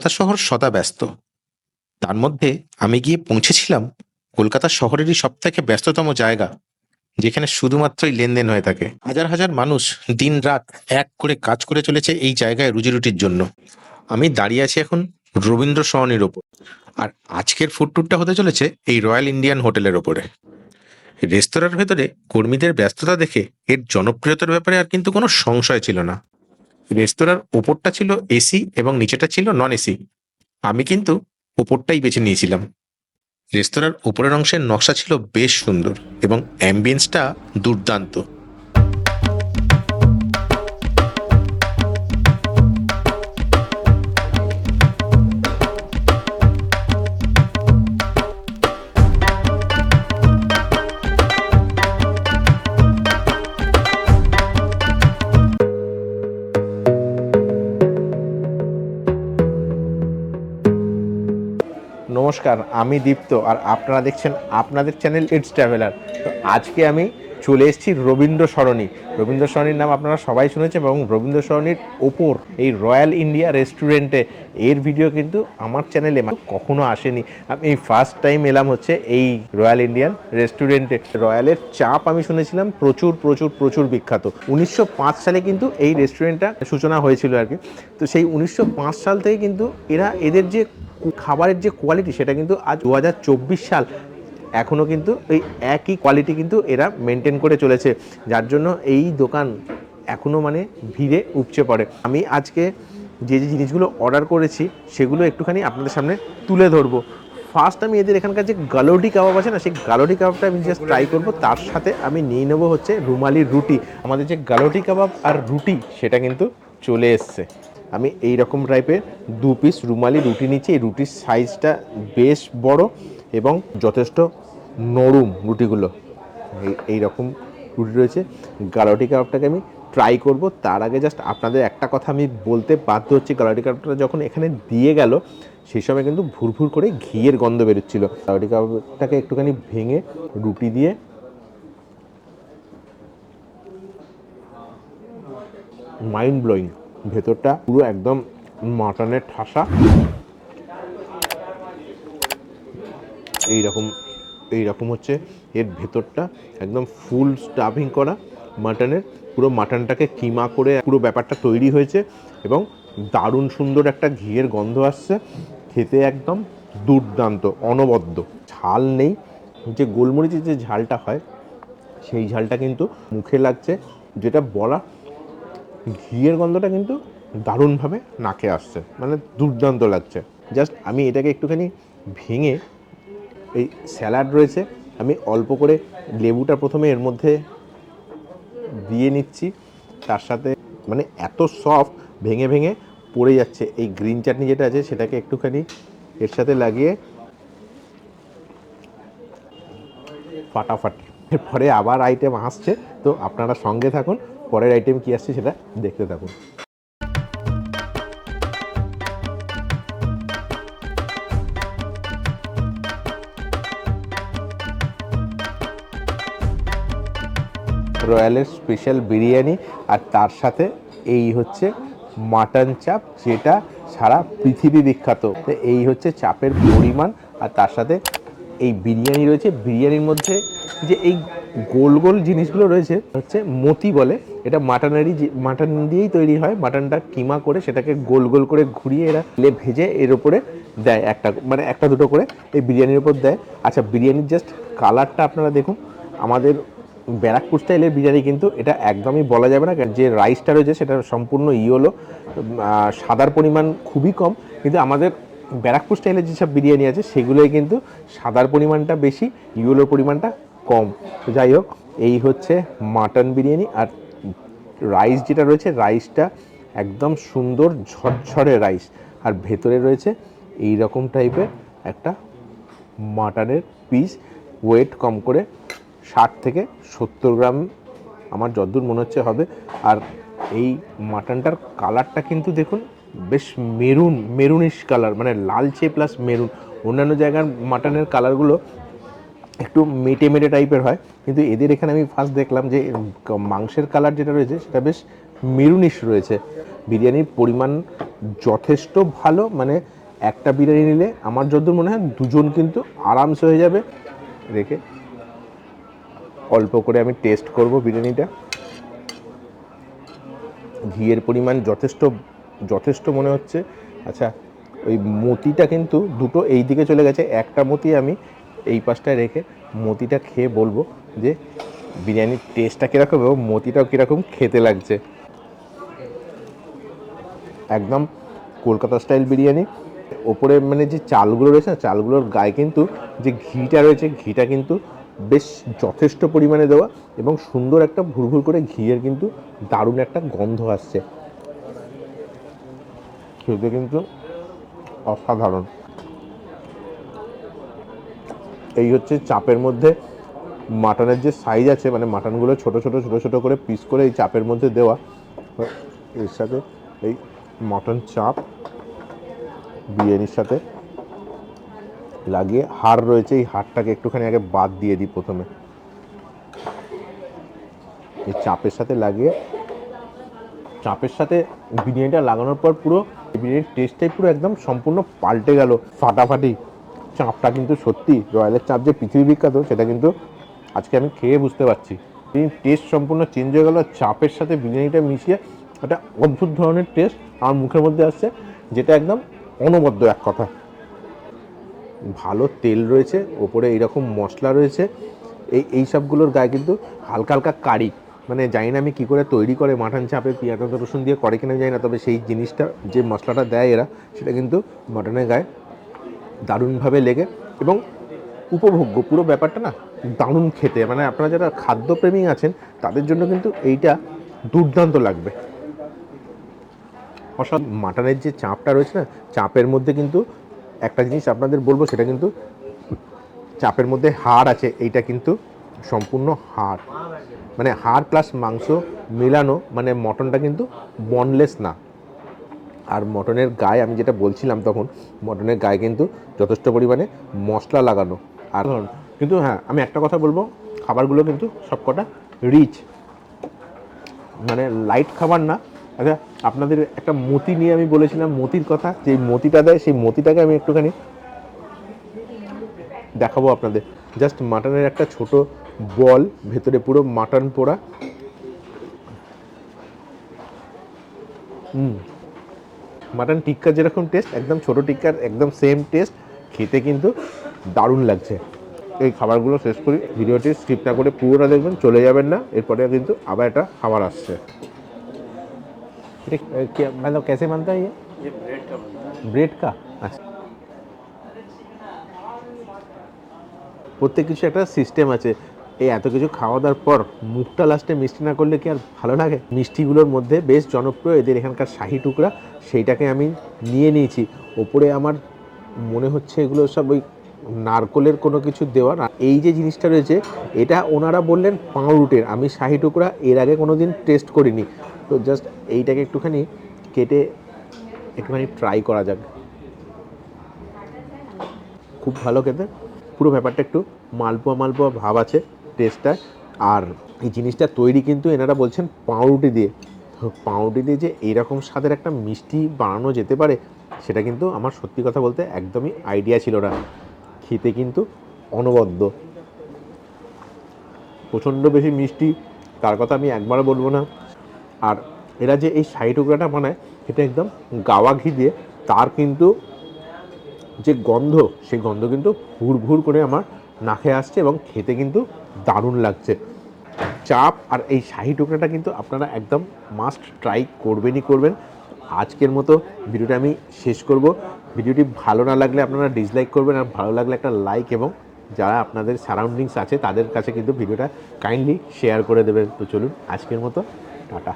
কলকাতা শহর সদা ব্যস্ত। তার মধ্যে আমি গিয়ে পৌঁছেছিলাম কলকাতা শহরেরই সবথেকে ব্যস্ততম জায়গা, যেখানে শুধুমাত্রই লেনদেন হয়ে থাকে। হাজার হাজার মানুষ দিন রাত এক করে কাজ করে চলেছে এই জায়গায় রুজিরুটির জন্য। আমি দাঁড়িয়ে আছি এখন রবীন্দ্র সরণির ওপর। আর আজকের ফুড ট্যুরটা হতে চলেছে এই রয়্যাল ইন্ডিয়ান হোটেলের ওপরে। রেস্তোরাঁর ভেতরে কর্মীদের ব্যস্ততা দেখে এর জনপ্রিয়তার ব্যাপারে আর কিন্তু কোনো সংশয় ছিল না। রেস্তোরাঁর ওপরটা ছিল এসি এবং নিচেটা ছিল নন এসি। আমি কিন্তু ওপরটাই বেছে নিয়েছিলাম। রেস্তোরাঁর উপরের অংশের নকশা ছিল বেশ সুন্দর এবং অ্যাম্বিয়েন্সটা দুর্দান্ত। নমস্কার, আমি দীপ্ত আর আপনারা দেখছেন আপনাদের চ্যানেল ইটস ট্রাভেলার। তো আজকে আমি চলে এসেছি রবীন্দ্র সরণি। রবীন্দ্র সরণির নাম আপনারা সবাই শুনেছেন এবং রবীন্দ্র সরণির ওপর এই রয়্যাল ইন্ডিয়া রেস্টুরেন্টে এর ভিডিও কিন্তু আমার চ্যানেলে কখনো আসেনি। আমি এই ফার্স্ট টাইম এলাম হচ্ছে এই রয়্যাল ইন্ডিয়ান রেস্টুরেন্টে। রয়্যালের চাপ আমি শুনেছিলাম প্রচুর প্রচুর প্রচুর বিখ্যাত। 1905 সালে কিন্তু এই রেস্টুরেন্টটা সূচনা হয়েছিল আর কি। তো সেই 1905 সাল থেকে কিন্তু এদের যে খাবারের যে কোয়ালিটি সেটা কিন্তু আজ 2024 সাল এখনও কিন্তু এই একই কোয়ালিটি কিন্তু এরা মেনটেন করে চলেছে, যার জন্য এই দোকান এখনও মানে ভিড়ে উপচে পড়ে। আমি আজকে যে যে জিনিসগুলো অর্ডার করেছি সেগুলো একটুখানি আপনাদের সামনে তুলে ধরবো। ফার্স্ট আমি এদের এখানকার যে গালোটি কাবাব আছে না, সেই গালোটি কাবাবটা আমি জাস্ট ট্রাই করবো। তার সাথে আমি নিয়ে নেবো হচ্ছে রুমালি রুটি। আমাদের যে গালোটি কাবাব আর রুটি সেটা কিন্তু চলে এসছে। আমি এই রকম টাইপের 2 পিস রুমালি রুটি নিচ্ছি। এই রুটির সাইজটা বেশ বড় এবং যথেষ্ট নরম রুটিগুলো। এই রকম রুটি রয়েছে। গালোটি কাবাবটাকে আমি ট্রাই করব। তার আগে জাস্ট আপনাদের একটা কথা আমি বলতে বাধ্য হচ্ছি, গালোটি কাবাবটা যখন এখানে দিয়ে গেল সেই সময় কিন্তু ভুরভুর করে ঘিয়ের গন্ধ বেরোচ্ছিল। গালোটি কাবাবটাকে একটুখানি ভেঙে রুটি দিয়ে মাইন্ড ব্লোয়িং। ভেতরটা পুরো একদম মাটনের ঠাসা। এইরকম হচ্ছে এর ভেতরটা, একদম ফুল স্টাফিং করা মাটনের। পুরো মাটনটাকে কিমা করে পুরো ব্যাপারটা তৈরি হয়েছে এবং দারুণ সুন্দর একটা ঘিয়ের গন্ধ আসছে। খেতে একদম দুর্দান্ত, অনবদ্য। ঝাল নেই, যে গোলমরিচের যে ঝালটা হয় সেই ঝালটা কিন্তু মুখে লাগছে, যেটা বলা। ঘিয়ের গন্ধটা কিন্তু দারুণভাবে নাকে আসছে, মানে দুর্দান্ত লাগছে। জাস্ট আমি এটাকে একটুখানি ভেঙে, এই স্যালাড রয়েছে, আমি অল্প করে লেবুটা প্রথমে এর মধ্যে দিয়ে নিচ্ছি। তার সাথে মানে এত সফট, ভেঙে ভেঙে পড়ে যাচ্ছে। এই গ্রিন চাটনি যেটা আছে সেটাকে একটুখানি এর সাথে লাগিয়ে ফাটাফাটি। এরপরে আবার আইটেম আসছে, তো আপনারা সঙ্গে থাকুন। পরের আইটেম কী আসছে সেটা দেখতে থাকুন। রয়্যালের স্পেশাল বিরিয়ানি আর তার সাথে এই হচ্ছে মাটন চাপ, যেটা সারা পৃথিবী বিখ্যাত। তো এই হচ্ছে চাপের পরিমাণ। আর তার সাথে এই বিরিয়ানি রয়েছে। বিরিয়ানির মধ্যে যে এই গোল গোল জিনিসগুলো রয়েছে হচ্ছে মতি বলে। এটা মাটন দিয়েই তৈরি হয়। মাটনটা কিমা করে সেটাকে গোল গোল করে ঘুরিয়ে এরা ভেজে এর উপরে দেয়, একটা দুটো করে এই বিরিয়ানির উপর দেয়। আচ্ছা, বিরিয়ানির জাস্ট কালারটা আপনারা দেখুন। আমাদের ব্যারাকপুর স্টাইলের বিরিয়ানি কিন্তু এটা একদমই বলা যাবে না। যে রাইসটা রয়েছে সেটা সম্পূর্ণ ইয়েলো, সাদার পরিমাণ খুবই কম। কিন্তু আমাদের ব্যারাকপুর স্টাইলের যেসব বিরিয়ানি আছে সেগুলোই কিন্তু সাদার পরিমাণটা বেশি, ইয়েলোর পরিমাণটা কম। তো যাই হোক, এই হচ্ছে মাটন বিরিয়ানি। আর রাইস যেটা রয়েছে, রাইসটা একদম সুন্দর ঝরঝরে রাইস। আর ভেতরে রয়েছে এই রকম টাইপের একটা মাটনের পিস, ওয়েট কম করে 60 থেকে 70 গ্রাম আমার যতদূর মনে হচ্ছে হবে। আর এই মাটনটার কালারটা কিন্তু দেখুন, বেশ মেরুনিশ কালার, মানে লালচে প্লাস মেরুন। অন্যান্য জায়গার মাটনের কালারগুলো একটু মেটে মেটে টাইপের হয়, কিন্তু এদের এখানে আমি ফার্স্ট দেখলাম যে মাংসের কালার যেটা রয়েছে সেটা বেশ মেরুনিশ রয়েছে। বিরিয়ানির পরিমাণ যথেষ্ট ভালো, মানে একটা বিরিয়ানি নিলে আমার যতদূর মনে হয় দুজন কিন্তু আরামসে হয়ে যাবে। রেখে অল্প করে আমি টেস্ট করব বিরিয়ানিটা। ঘিয়ের পরিমাণ যথেষ্ট যথেষ্ট মনে হচ্ছে। আচ্ছা, ওই মতিটা কিন্তু দুটো এই দিকে চলে গেছে, একটা মতি আমি এই পাশটায় রেখে মতিটা খেয়ে বলবো যে বিরিয়ানির টেস্টটা কীরকম এবং মতিটাও কীরকম খেতে লাগছে। একদম কলকাতা স্টাইল বিরিয়ানি। ওপরে মানে যে চালগুলো রয়েছে না, চালগুলোর গায়ে কিন্তু যে ঘিটা রয়েছে, ঘিটা কিন্তু বেশ যথেষ্ট পরিমাণে দেওয়া এবং সুন্দর একটা ভুরভুর করে ঘিয়ের কিন্তু দারুণ একটা গন্ধ আসছে। খেতে কিন্তু অসাধারণ। এই হচ্ছে চাপের মধ্যে মাটনের যে সাইজ আছে, মানে মাটনগুলো ছোট ছোট ছোট ছোট করে পিস করে এই চাপের মধ্যে দেওয়া। এর সাথে এই মটন চাপ বিরিয়ানির সাথে লাগিয়ে হাড় রয়েছে, এই হাড়টাকে একটুখানি আগে বাদ দিয়ে দিই প্রথমে। এই চাপের সাথে লাগিয়ে, চাপের সাথে বিরিয়ানিটা লাগানোর পর পুরো বিরিয়ানির টেস্টটাই পুরো একদম সম্পূর্ণ পাল্টে গেল, ফাটাফাটি। চাপটা কিন্তু সত্যি রয়্যালের চাপ যে পৃথিবী বিখ্যাত সেটা কিন্তু আজকে আমি খেয়ে বুঝতে পারছি। টেস্ট সম্পূর্ণ চেঞ্জ হয়ে গেল চাপের সাথে বিরিয়ানিটা মিশিয়ে। একটা অদ্ভুত ধরনের টেস্ট আমার মুখের মধ্যে আসছে, যেটা একদম অনবদ্য এক কথা। ভালো তেল রয়েছে, ওপরে এইরকম মশলা রয়েছে, এই সবগুলোর গায়ে কিন্তু হালকা হালকা কারি, মানে জানি না আমি কী করে তৈরি করে মাটন চাপে পেঁয়াজ আদা রসুন দিয়ে করে কিনা জানি না, তবে সেই জিনিসটা যে মশলাটা দেয় এরা, সেটা কিন্তু মাটনের গায়ে দারুণভাবে লেগে এবং উপভোগ্য পুরো ব্যাপারটা না, দারুণ খেতে। মানে আপনারা যারা খাদ্যপ্রেমী আছেন তাদের জন্য কিন্তু এইটা দুর্দান্ত লাগবে। মাটনের যে চাপটা রয়েছে না, চাপের মধ্যে কিন্তু একটা জিনিস আপনাদের বলবো, সেটা কিন্তু চাপের মধ্যে হাড় আছে, এইটা কিন্তু সম্পূর্ণ হাড়, মানে হাড় প্লাস মাংস মেলানো, মানে মটনটা কিন্তু বনলেস না। আর মটনের গায়ে আমি যেটা বলছিলাম তখন, মটনের গায়ে কিন্তু যথেষ্ট পরিমাণে মশলা লাগানো। আর কিন্তু হ্যাঁ, আমি একটা কথা বলবো, খাবারগুলো কিন্তু সবকটা রিচ, মানে লাইট খাবার না। আচ্ছা, আপনাদের একটা মতি নিয়ে আমি বলেছিলাম, মতির কথা, যে মতিটা দেয় সেই মতিটাকে আমি একটুখানি দেখাবো আপনাদের। জাস্ট মাটনের একটা ছোট বল, ভেতরে পুরো মাটন পোড়া। মাটন টিক্কা যেরকম টেস্ট, একদম ছোট টিক্কার একদম সেম টেস্ট, খেতে কিন্তু দারুণ লাগছে। এই খাবারগুলো শেষ করি, ভিডিওটি স্কিপ না করে পুরোটা দেখবেন, চলে যাবেন না, এরপরে কিন্তু আবার একটা খাবার আসছে। मतलब कैसे बनता है ये ब्रेड का बनता है। ब्रेड का, আচ্ছা। প্রত্যেক কিছু একটা সিস্টেম আছে। এই এত কিছু খাওয়া দাওয়ার পর মুখটা লাস্টে মিষ্টি না করলে কি আর ভালো লাগে? মিষ্টিগুলোর মধ্যে বেশ জনপ্রিয় এদের এখানকার শাহি টুকরা, সেইটাকে আমি নিয়ে নিয়েছি। ওপরে আমার মনে হচ্ছে এগুলো সব ওই নারকোলের কোনো কিছু দেওয়া না। এই যে জিনিসটা রয়েছে, এটা ওনারা বললেন পাউরুটির। আমি শাহি টুকরা এর আগে কোনো দিন টেস্ট করিনি, তো জাস্ট এইটাকে একটুখানি কেটে একটুখানি ট্রাই করা যাক। খুব ভালো খেতে, পুরো ব্যাপারটা একটু মালপোয়া মালপোয়া ভাব আছে টেস্টটা। আর এই জিনিসটা তৈরি কিন্তু এনারা বলছেন পাউরুটি দিয়ে। পাউরুটি দিয়ে যে এইরকম স্বাদের একটা মিষ্টি বানানো যেতে পারে, সেটা কিন্তু আমার সত্যি কথা বলতে একদমই আইডিয়া ছিল না। খেতে কিন্তু অনবদ্য, প্রচণ্ড বেশি মিষ্টি, তার কথা আমি একবারও বলবো না। আর এরা যে এই শাহি টুকরাটা বানায়, এটা একদম গাওয়া ঘি দিয়ে, তার কিন্তু যে গন্ধ, সেই গন্ধ কিন্তু ভুর ভুর করে আমার নাকে আসছে এবং খেতে কিন্তু দারুণ লাগছে। চাপ আর এই শাহি টুকরাটা কিন্তু আপনারা একদম মাস্ট ট্রাই করবেনই করবেন। আজকের মতো ভিডিওটা আমি শেষ করব। ভিডিওটি ভালো না লাগলে আপনারা ডিসলাইক করবেন, আর ভালো লাগলে একটা লাইক, এবং যারা আপনাদের সারাউন্ডিংস আছে তাদের কাছে কিন্তু ভিডিওটা কাইন্ডলি শেয়ার করে দেবেন। তো চলুন, আজকের মতো টাটা।